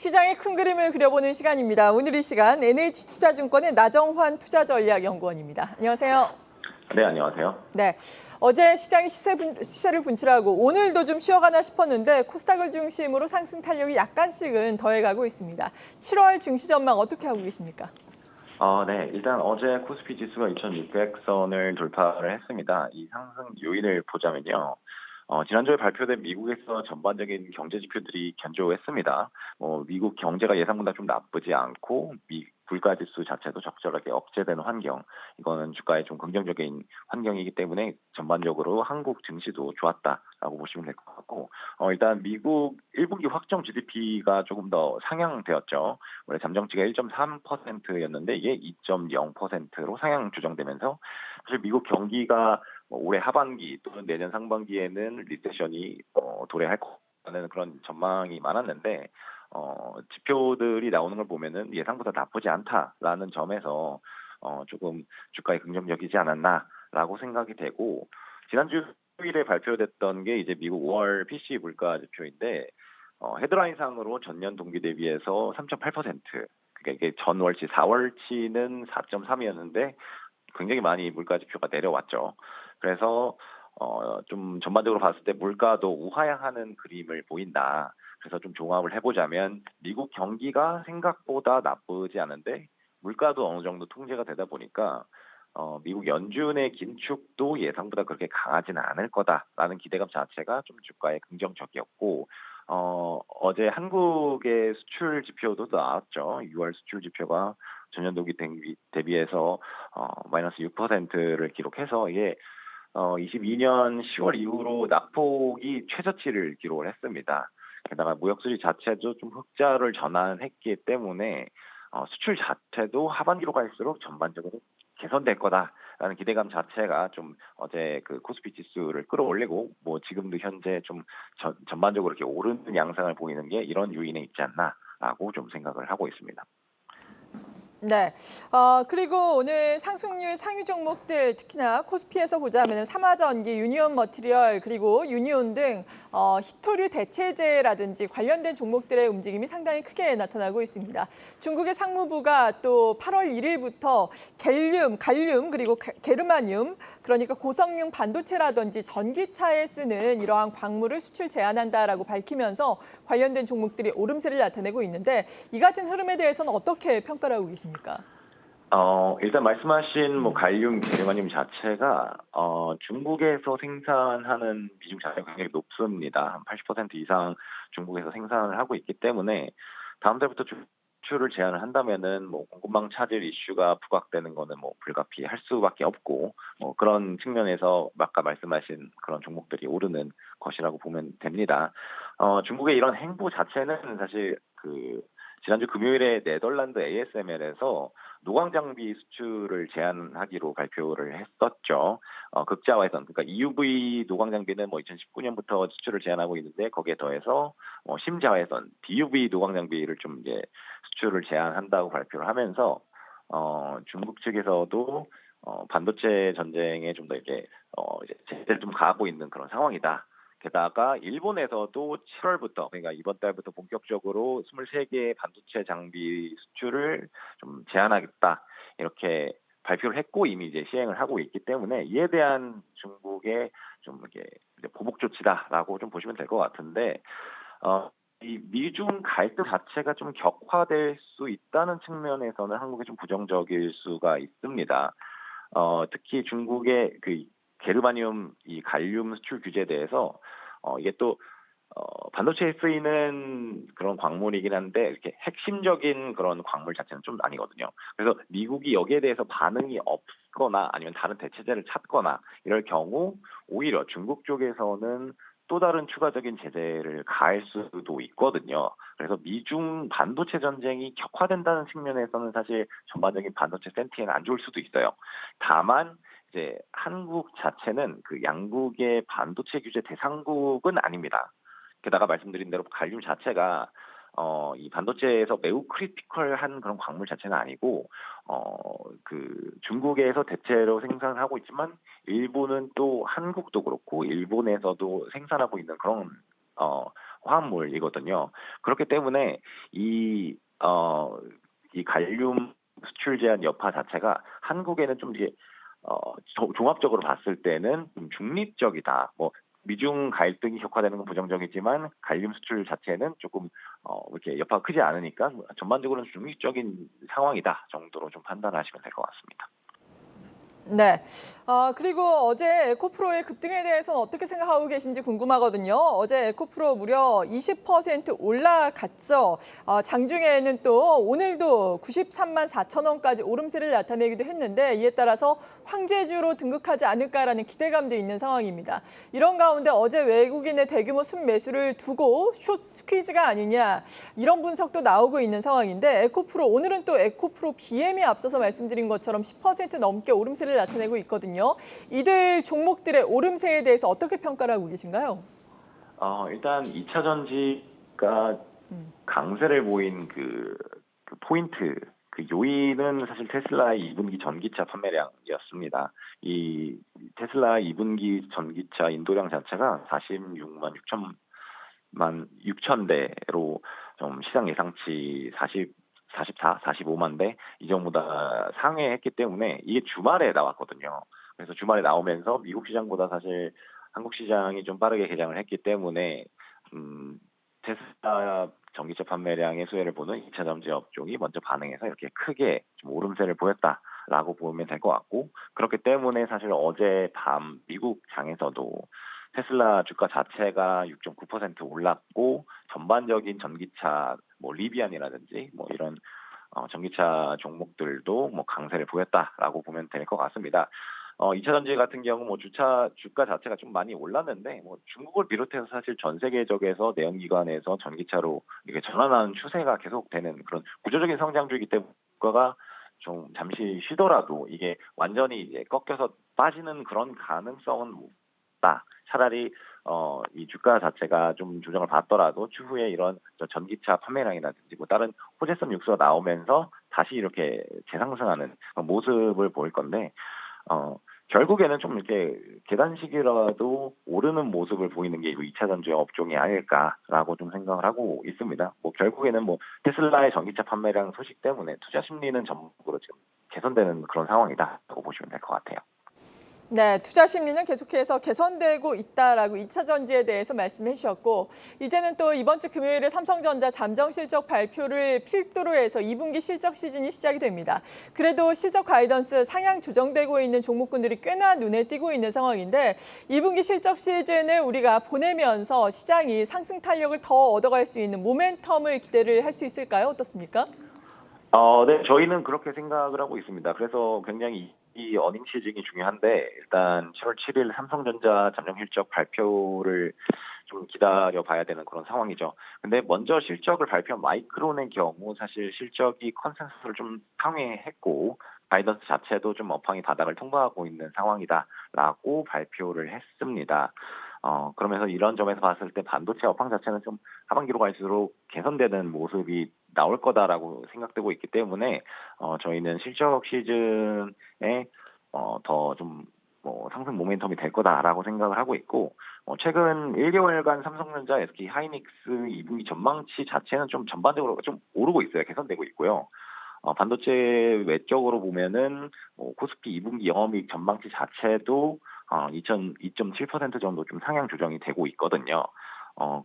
시장의 큰 그림을 그려보는 시간입니다. 오늘 이 시간 NH투자증권의 나정환 투자전략연구원입니다. 안녕하세요. 네, 안녕하세요. 네, 어제 시장이 시세를 분출하고 오늘도 좀 쉬어가나 싶었는데 코스닥을 중심으로 상승 탄력이 약간씩은 더해가고 있습니다. 7월 증시 전망 어떻게 하고 계십니까? 네, 일단 어제 코스피 지수가 2,600선을 돌파를 했습니다. 이 상승 요인을 보자면요. 지난주에 발표된 미국에서 전반적인 경제 지표들이 견조했습니다. 미국 경제가 예상보다 좀 나쁘지 않고 물가 지수 자체도 적절하게 억제되는 환경, 이거는 주가에 좀 긍정적인 환경이기 때문에 전반적으로 한국 증시도 좋았다라고 보시면 될 것 같고, 일단 미국 1분기 확정 GDP가 조금 더 상향되었죠. 원래 잠정치가 1.3%였는데 이게 2.0%로 상향 조정되면서 사실 미국 경기가 올해 하반기 또는 내년 상반기에는 리세션이 도래할 거라는 그런 전망이 많았는데 지표들이 나오는 걸 보면은 예상보다 나쁘지 않다라는 점에서 조금 주가에 긍정적이지 않았나라고 생각이 되고, 지난주 수요일에 발표됐던 게 이제 미국 5월 PC 물가 지표인데 헤드라인상으로 전년 동기 대비해서 3.8%, 그러니까 이게 전월치 4월치는 4.3이었는데 굉장히 많이 물가 지표가 내려왔죠. 그래서 좀 전반적으로 봤을 때 물가도 우하향하는 그림을 보인다. 그래서 좀 종합을 해보자면 미국 경기가 생각보다 나쁘지 않은데 물가도 어느 정도 통제가 되다 보니까 미국 연준의 긴축도 예상보다 그렇게 강하지는 않을 거다라는 기대감 자체가 좀 주가에 긍정적이었고, 어제 한국의 수출 지표도 나왔죠. 6월 수출 지표가 전년 동기 대비해서 마이너스 6%를 기록해서 이게 22년 10월 이후로 낙폭이 최저치를 기록을 했습니다. 게다가 무역수지 자체도 좀 흑자를 전환했기 때문에 수출 자체도 하반기로 갈수록 전반적으로 개선될 거다라는 기대감 자체가 좀 어제 그 코스피 지수를 끌어올리고, 지금도 현재 좀 전반적으로 이렇게 오르는 양상을 보이는 게 이런 요인에 있지 않나라고 좀 생각을 하고 있습니다. 네. 그리고 오늘 상승률 상위 종목들 특히나 코스피에서 보자면 삼화전기, 유니온 머티리얼 그리고 유니온 등 히토류 대체제라든지 관련된 종목들의 움직임이 상당히 크게 나타나고 있습니다. 중국의 상무부가 또 8월 1일부터 갈륨 그리고 게르마늄, 그러니까 고성능 반도체라든지 전기차에 쓰는 이러한 광물을 수출 제한한다라고 밝히면서 관련된 종목들이 오름세를 나타내고 있는데, 이 같은 흐름에 대해서는 어떻게 평가를 하고 계십니까? 일단 말씀하신 갈륨, 게르마늄 자체가 중국에서 생산하는 비중 자체가 굉장히 높습니다. 한 80% 이상 중국에서 생산을 하고 있기 때문에 다음 달부터 수출을 제한을 한다면은 공급망 차질 이슈가 부각되는 거는 불가피할 수밖에 없고, 그런 측면에서 아까 말씀하신 그런 종목들이 오르는 것이라고 보면 됩니다. 중국의 이런 행보 자체는 사실 지난주 금요일에 네덜란드 ASML에서 노광 장비 수출을 제한하기로 발표를 했었죠. 극자화해선, 그러니까 EUV 노광 장비는 2019년부터 수출을 제한하고 있는데 거기에 더해서 심자화해선 DUV 노광 장비를 좀 이제 수출을 제한한다고 발표를 하면서 중국 측에서도 반도체 전쟁에 좀 더 이제 제재를 좀 가하고 있는 그런 상황이다. 게다가 일본에서도 7월부터, 그러니까 이번 달부터 본격적으로 23개 반도체 장비 수출을 좀 제한하겠다, 이렇게 발표를 했고 이미 이제 시행을 하고 있기 때문에 이에 대한 중국의 좀 이렇게 보복 조치다라고 좀 보시면 될 것 같은데, 이 미중 갈등 자체가 좀 격화될 수 있다는 측면에서는 한국이 좀 부정적일 수가 있습니다. 특히 중국의 게르마늄 이 갈륨 수출 규제에 대해서 이게 또 반도체에 쓰이는 그런 광물이긴 한데 이렇게 핵심적인 그런 광물 자체는 좀 아니거든요. 그래서 미국이 여기에 대해서 반응이 없거나 아니면 다른 대체제를 찾거나 이럴 경우 오히려 중국 쪽에서는 또 다른 추가적인 제재를 가할 수도 있거든요. 그래서 미중 반도체 전쟁이 격화된다는 측면에서는 사실 전반적인 반도체 센티에는 안 좋을 수도 있어요. 다만 이제 한국 자체는 양국의 반도체 규제 대상국은 아닙니다. 게다가 말씀드린 대로 갈륨 자체가 이 반도체에서 매우 크리티컬한 그런 광물 자체는 아니고 중국에서 대체로 생산하고 있지만 일본은 또 한국도 그렇고 일본에서도 생산하고 있는 그런 화합물이거든요. 그렇기 때문에 이 이 갈륨 수출 제한 여파 자체가 한국에는 좀 이게 종합적으로 봤을 때는 좀 중립적이다. 뭐 미중 갈등이 격화되는 건 부정적이지만 갈륨 수출 자체는 조금 이렇게 여파가 크지 않으니까 전반적으로는 중립적인 상황이다 정도로 좀 판단하시면 될 것 같습니다. 네. 그리고 어제 에코프로의 급등에 대해서는 어떻게 생각하고 계신지 궁금하거든요. 어제 에코프로 무려 20% 올라갔죠. 장중에는 또 오늘도 93만 4천 원까지 오름세를 나타내기도 했는데 이에 따라서 황제주로 등극하지 않을까라는 기대감도 있는 상황입니다. 이런 가운데 어제 외국인의 대규모 순매수를 두고 숏 스퀴즈가 아니냐 이런 분석도 나오고 있는 상황인데 에코프로 오늘은 또 에코프로 BM이 앞서서 말씀드린 것처럼 10% 넘게 오름세를 나타내고 있거든요. 이들 종목들의 오름세에 대해서 어떻게 평가를 하고 계신가요? 일단 2차 전지가 강세를 보인 그 포인트, 그 요인은 사실 테슬라의 2분기 전기차 판매량이었습니다. 이 테슬라 2분기 전기차 인도량 자체가 46만 6천 대로 좀 시장 예상치 44, 45만 대 이 정도보다 상회했기 때문에 이게 주말에 나왔거든요. 그래서 주말에 나오면서 미국 시장보다 사실 한국 시장이 좀 빠르게 개장을 했기 때문에 테슬라 전기차 판매량의 수혜를 보는 2차 전지 업종이 먼저 반응해서 이렇게 크게 좀 오름세를 보였다라고 보면 될 것 같고 그렇기 때문에 사실 어제 밤 미국 장에서도 테슬라 주가 자체가 6.9% 올랐고 전반적인 전기차 뭐 리비안이라든지 뭐 이런 전기차 종목들도 뭐 강세를 보였다라고 보면 될 것 같습니다. 2차 전지 같은 경우 뭐 주가 자체가 좀 많이 올랐는데 뭐 중국을 비롯해서 사실 전 세계적에서 내연기관에서 전기차로 이게 전환하는 추세가 계속되는 그런 구조적인 성장주이기 때문에 주가가 좀 잠시 쉬더라도 이게 완전히 이제 꺾여서 빠지는 그런 가능성은 없다. 차라리 이 주가 자체가 좀 조정을 받더라도 추후에 이런 전기차 판매량이라든지 뭐 다른 호재성 뉴스가 나오면서 다시 이렇게 재상승하는 모습을 보일 건데 결국에는 좀 이렇게 계단식이라도 오르는 모습을 보이는 게 2차 전지 업종이 아닐까라고 좀 생각을 하고 있습니다. 뭐 결국에는 뭐 테슬라의 전기차 판매량 소식 때문에 투자 심리는 전국으로 지금 개선되는 그런 상황이다라고 보시면 될 것 같아요. 네, 투자 심리는 계속해서 개선되고 있다라고 2차 전지에 대해서 말씀해 주셨고 이제는 또 이번 주 금요일에 삼성전자 잠정 실적 발표를 필두로 해서 2분기 실적 시즌이 시작이 됩니다. 그래도 실적 가이던스 상향 조정되고 있는 종목군들이 꽤나 눈에 띄고 있는 상황인데 2분기 실적 시즌을 우리가 보내면서 시장이 상승 탄력을 더 얻어갈 수 있는 모멘텀을 기대를 할 수 있을까요? 어떻습니까? 네, 저희는 그렇게 생각을 하고 있습니다. 그래서 굉장히 이 어닝 시즌이 중요한데 일단 7월 7일 삼성전자 잠정 실적 발표를 좀 기다려 봐야 되는 그런 상황이죠. 근데 먼저 실적을 발표한 마이크론의 경우 사실 실적이 컨센서스를 좀 상회했고 가이던스 자체도 좀 업황이 바닥을 통과하고 있는 상황이다라고 발표를 했습니다. 그러면서 이런 점에서 봤을 때 반도체 업황 자체는 좀 하반기로 갈수록 개선되는 모습이 나올 거다라고 생각되고 있기 때문에 저희는 실적 시즌에 더 좀 뭐 상승 모멘텀이 될 거다라고 생각을 하고 있고 최근 1개월간 삼성전자, SK 하이닉스 2분기 전망치 자체는 좀 전반적으로 좀 오르고 있어요. 개선되고 있고요. 반도체 외적으로 보면은 코스피 2분기 영업이익 전망치 자체도 2.7% 정도 좀 상향 조정이 되고 있거든요.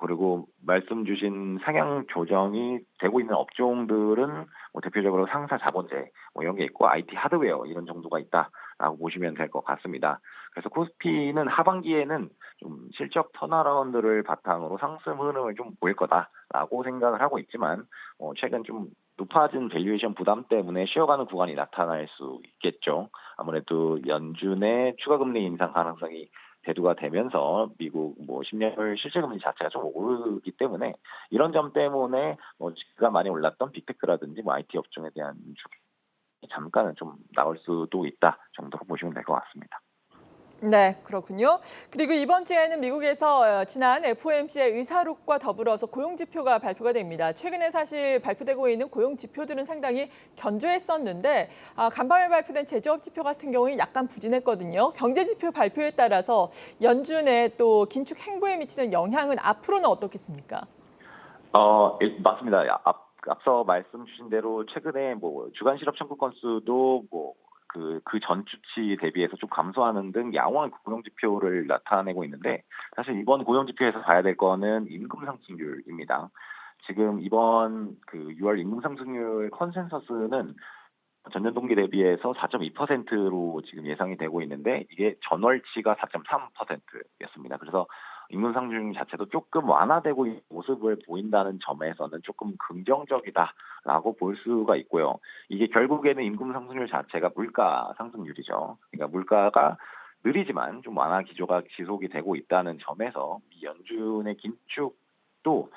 그리고 말씀 주신 상향 조정이 되고 있는 업종들은 뭐 대표적으로 상사 자본재 뭐 이런 게 있고 IT 하드웨어 이런 정도가 있다라고 보시면 될 것 같습니다. 그래서 코스피는 하반기에는 좀 실적 턴어라운드를 바탕으로 상승 흐름을 좀 보일 거다라고 생각을 하고 있지만 최근 좀 높아진 밸류에이션 부담 때문에 쉬어가는 구간이 나타날 수 있겠죠. 아무래도 연준의 추가 금리 인상 가능성이 대두가 되면서 미국 뭐 10년물 실질 금리 자체가 좀 오르기 때문에 이런 점 때문에 뭐 주가 많이 올랐던 빅테크라든지 뭐 IT 업종에 대한 잠깐은 좀 나올 수도 있다 정도로 보시면 될 것 같습니다. 네, 그렇군요. 그리고 이번 주에는 미국에서 지난 FOMC의 의사록과 더불어서 고용 지표가 발표가 됩니다. 최근에 사실 발표되고 있는 고용 지표들은 상당히 견조했었는데 간밤에 발표된 제조업 지표 같은 경우는 약간 부진했거든요. 경제 지표 발표에 따라서 연준의 또 긴축 행보에 미치는 영향은 앞으로는 어떻겠습니까? 맞습니다. 앞서 말씀 주신 대로 최근에 뭐 주간 실업 청구 건수도 뭐 그 전 주치 대비해서 좀 감소하는 등 양호한 고용 지표를 나타내고 있는데, 사실 이번 고용 지표에서 봐야 될 거는 임금 상승률입니다. 지금 이번 6월 임금 상승률 컨센서스는 전년 동기 대비해서 4.2%로 지금 예상이 되고 있는데, 이게 전월치가 4.3%였습니다. 그래서 임금 상승률 자체도 조금 완화되고 있는 모습을 보인다는 점에서는 조금 긍정적이다라고 볼 수가 있고요. 이게 결국에는 임금 상승률 자체가 물가 상승률이죠. 그러니까 물가가 느리지만 좀 완화 기조가 지속이 되고 있다는 점에서 미 연준의 긴축도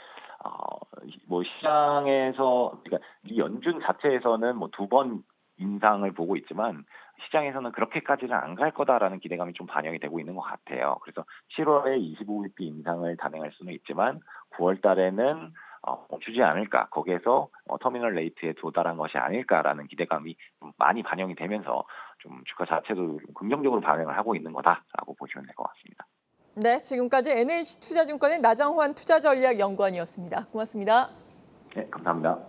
뭐 시장에서, 그러니까 미 연준 자체에서는 뭐 두 번 인상을 보고 있지만 시장에서는 그렇게까지는 안 갈 거다라는 기대감이 좀 반영이 되고 있는 것 같아요. 그래서 7월에 25bp 인상을 단행할 수는 있지만 9월 달에는 멈추지 않을까, 거기에서 터미널 레이트에 도달한 것이 아닐까라는 기대감이 좀 많이 반영이 되면서 좀 주가 자체도 좀 긍정적으로 반응을 하고 있는 거다라고 보시면 될 것 같습니다. 네, 지금까지 NH투자증권의 나정환 투자전략연구원이었습니다. 고맙습니다. 네, 감사합니다.